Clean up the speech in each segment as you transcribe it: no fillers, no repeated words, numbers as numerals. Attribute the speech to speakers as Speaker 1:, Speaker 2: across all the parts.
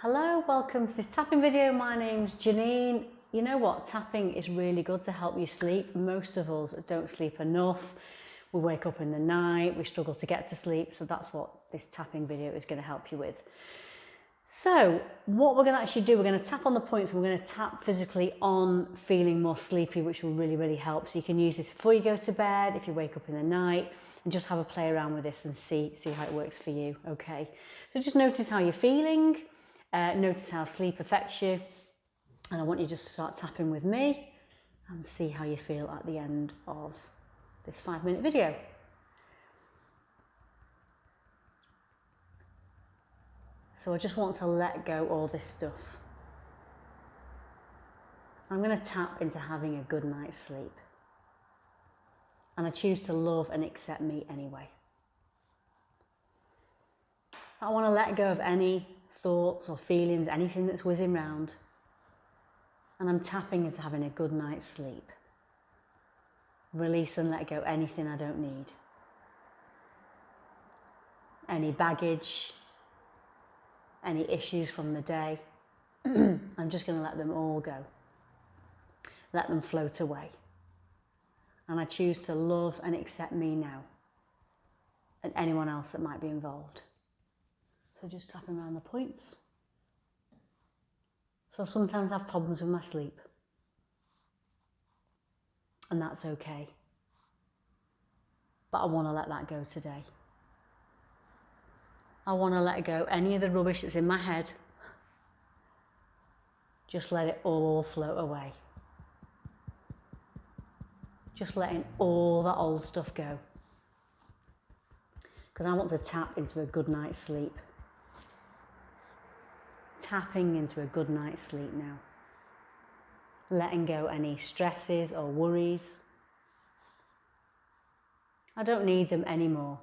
Speaker 1: Hello, welcome to this tapping video. My name's Janine. You know what? Tapping is really good to help you sleep. Most of us don't sleep enough. We wake up in the night, we struggle to get to sleep. So that's what this tapping video is going to help you with. So what we're going to actually do, we're going to tap on the points and we're going to tap physically on feeling more sleepy, which will really help. So you can use this before you go to bed, if you wake up in the night, and just have a play around with this and see how it works for you. Okay. So just notice how you're feeling. Notice how sleep affects you, and I want you just to start tapping with me and see how you feel at the end of this 5-minute video. So I just want to let go all this stuff. I'm going to tap into having a good night's sleep, and I choose to love and accept me anyway. I want to let go of any thoughts or feelings, anything that's whizzing round, and I'm tapping into having a good night's sleep. Release and let go anything I don't need. Any baggage, any issues from the day, I'm just going to let them all go. Let them float away. And I choose to love and accept me now and anyone else that might be involved. So just tapping around the points. So sometimes I have problems with my sleep, and that's okay. But I want to let that go today. I want to let go any of the rubbish that's in my head. Just let it all float away. Just letting all that old stuff go. Because I want to tap into a good night's sleep. Tapping into a good night's sleep now. Letting go any stresses or worries. I don't need them anymore.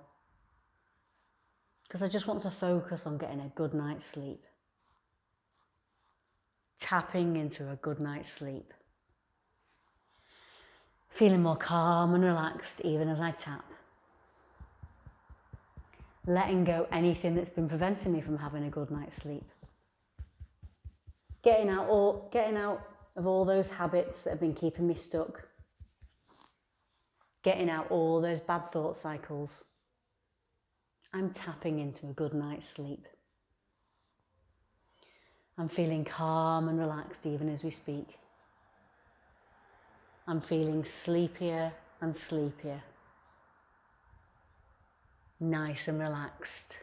Speaker 1: Because I just want to focus on getting a good night's sleep. Tapping into a good night's sleep. Feeling more calm and relaxed even as I tap. Letting go anything that's been preventing me from having a good night's sleep. Getting out of all those habits that have been keeping me stuck. Getting out all those bad thought cycles. I'm tapping into a good night's sleep. I'm feeling calm and relaxed even as we speak. I'm feeling sleepier and sleepier. Nice and relaxed.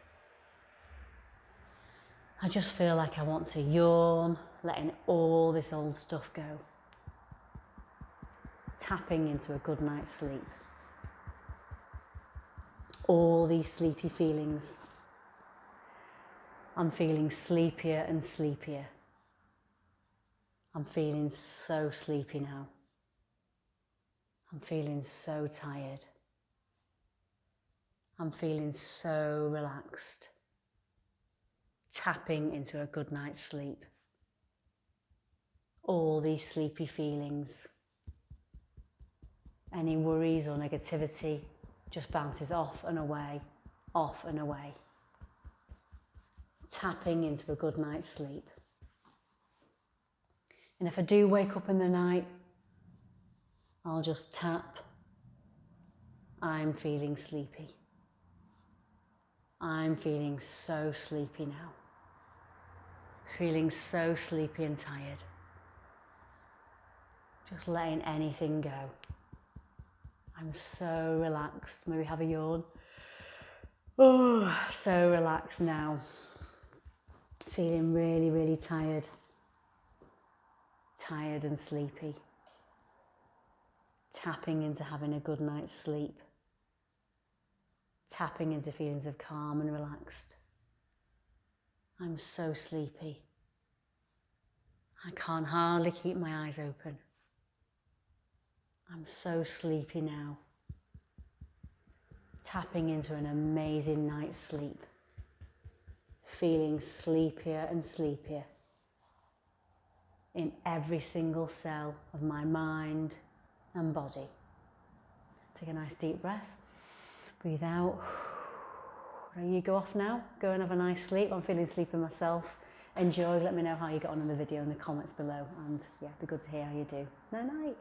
Speaker 1: I just feel like I want to yawn, letting all this old stuff go. Tapping into a good night's sleep. All these sleepy feelings. I'm feeling sleepier and sleepier. I'm feeling so sleepy now. I'm feeling so tired. I'm feeling so relaxed. Tapping into a good night's sleep. All these sleepy feelings. Any worries or negativity just bounces off and away, off and away. Tapping into a good night's sleep. And if I do wake up in the night, I'll just tap. I'm feeling sleepy. I'm feeling so sleepy now. Feeling so sleepy and tired. Just letting anything go. I'm so relaxed. Maybe have a yawn. Oh, so relaxed now. Feeling really tired. Tired and sleepy. Tapping into having a good night's sleep. Tapping into feelings of calm and relaxed. I'm so sleepy. I can't hardly keep my eyes open. I'm so sleepy now. Tapping into an amazing night's sleep. Feeling sleepier and sleepier. In every single cell of my mind and body. Take a nice deep breath. Breathe out. You go off now. Go and have a nice sleep. I'm feeling sleepy myself. enjoy. Let me know how you get on in the video in the comments below, and yeah, it'd be good to hear how you do. Night night.